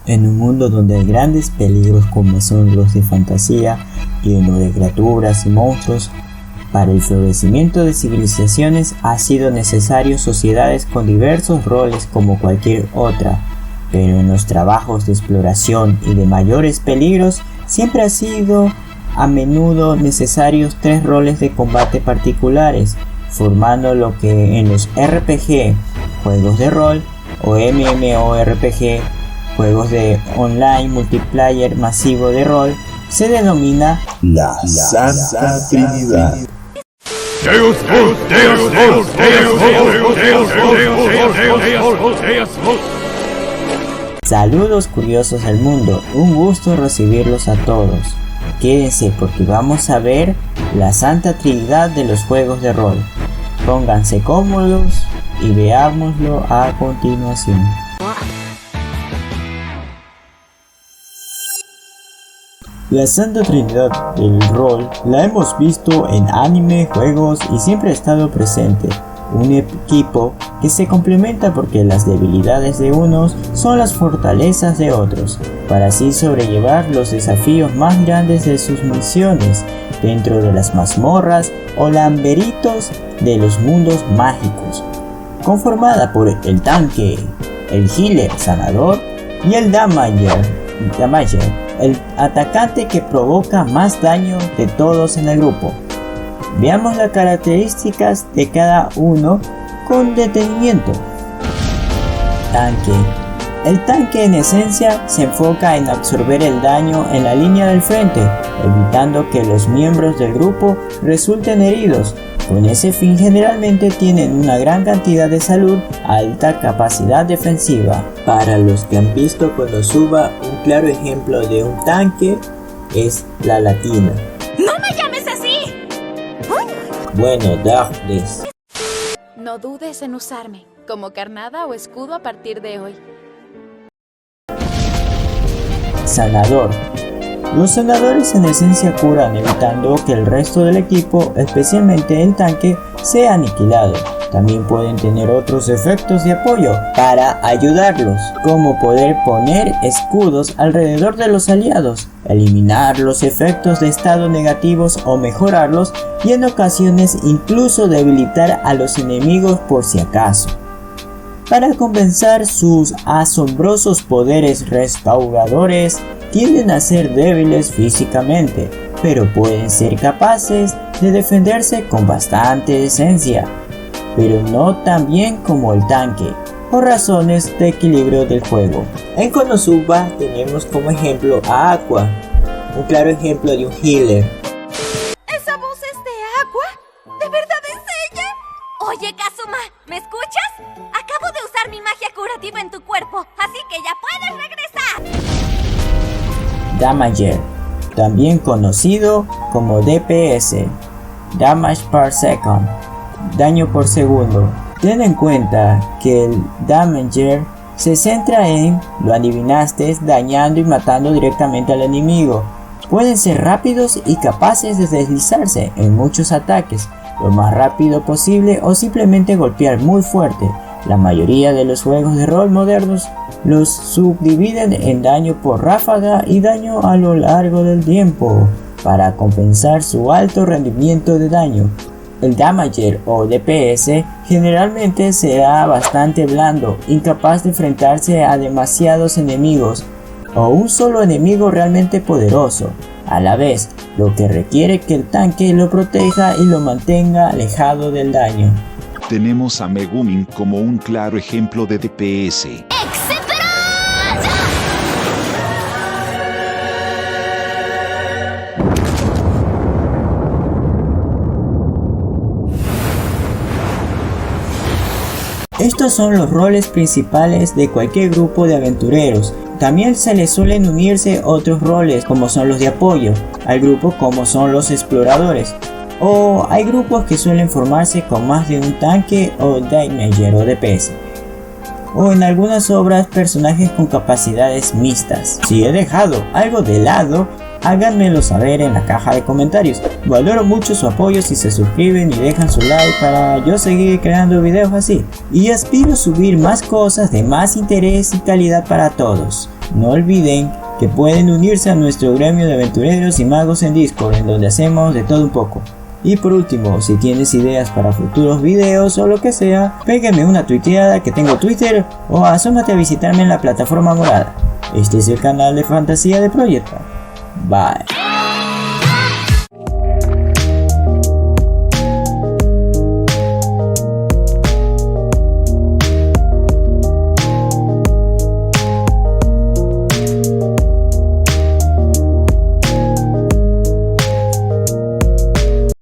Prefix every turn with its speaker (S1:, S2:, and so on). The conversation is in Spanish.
S1: En un mundo donde hay grandes peligros como son los de fantasía, lleno de criaturas y monstruos, para el florecimiento de civilizaciones ha sido necesario sociedades con diversos roles como cualquier otra, pero en los trabajos de exploración y de mayores peligros siempre ha sido a menudo necesarios 3 roles de combate particulares, formando lo que en los RPG, juegos de rol, o MMORPG, juegos de online multiplayer masivo de rol, se denomina
S2: la Santa Trinidad.
S1: Saludos curiosos al mundo, un gusto recibirlos a todos. Quédense porque vamos a ver la Santa Trinidad de los juegos de rol. Pónganse cómodos y veámoslo a continuación. La Santa Trinidad del rol la hemos visto en anime, juegos y siempre ha estado presente. Un equipo que se complementa porque las debilidades de unos son las fortalezas de otros, para así sobrellevar los desafíos más grandes de sus misiones dentro de las mazmorras o laberintos de los mundos mágicos. Conformada por el tanque, el healer sanador y el damager, el atacante que provoca más daño de todos en el grupo. Veamos las características de cada uno con detenimiento. Tanque. El tanque en esencia se enfoca en absorber el daño en la línea del frente, evitando que los miembros del grupo resulten heridos. Con ese fin generalmente tienen una gran cantidad de salud, alta capacidad defensiva. Para los que han visto Konosuba, un claro ejemplo de un tanque es la latina.
S3: ¡No me llames así!
S1: Bueno, Darkness.
S3: No dudes en usarme como carnada o escudo a partir de hoy.
S1: Sanador. Los sanadores en esencia curan, evitando que el resto del equipo, especialmente el tanque, sea aniquilado. También pueden tener otros efectos de apoyo para ayudarlos, como poder poner escudos alrededor de los aliados, eliminar los efectos de estado negativos o mejorarlos, y en ocasiones incluso debilitar a los enemigos por si acaso. Para compensar sus asombrosos poderes restauradores, tienden a ser débiles físicamente, pero pueden ser capaces de defenderse con bastante decencia, pero no tan bien como el tanque, por razones de equilibrio del juego. En Konosuba tenemos como ejemplo a Aqua, un claro ejemplo de un healer.
S3: ¿Esa voz es de Aqua? ¿De verdad es ella? Oye, Kazuma, ¿me escuchas? Acabo de usar mi magia curativa en tu cuerpo, así que ya puedes regresar.
S1: Damager, también conocido como DPS, Damage per Second, daño por segundo. Ten en cuenta que el Damager se centra en, lo adivinaste, dañando y matando directamente al enemigo. Pueden ser rápidos y capaces de deslizarse en muchos ataques, lo más rápido posible o simplemente golpear muy fuerte. La mayoría de los juegos de rol modernos los subdividen en daño por ráfaga y daño a lo largo del tiempo, para compensar su alto rendimiento de daño. El Damager o DPS generalmente será bastante blando, incapaz de enfrentarse a demasiados enemigos o un solo enemigo realmente poderoso a la vez, lo que requiere que el tanque lo proteja y lo mantenga alejado del daño.
S4: Tenemos a Megumin como un claro ejemplo de DPS.
S1: Estos son los roles principales de cualquier grupo de aventureros. También se les suelen unirse otros roles como son los de apoyo al grupo, como son los exploradores. O hay grupos que suelen formarse con más de un tanque o damager o DPS. o en algunas obras personajes con capacidades mixtas. Si he dejado algo de lado, háganmelo saber en la caja de comentarios. Valoro mucho su apoyo si se suscriben y dejan su like para yo seguir creando videos así. Y aspiro a subir más cosas de más interés y calidad para todos. No olviden que pueden unirse a nuestro gremio de aventureros y magos en Discord, en donde hacemos de todo un poco. Y por último, si tienes ideas para futuros videos o lo que sea, pégame una tuiteada que tengo Twitter o asómate a visitarme en la plataforma morada. Este es el canal de fantasía de Proyecto. Bye.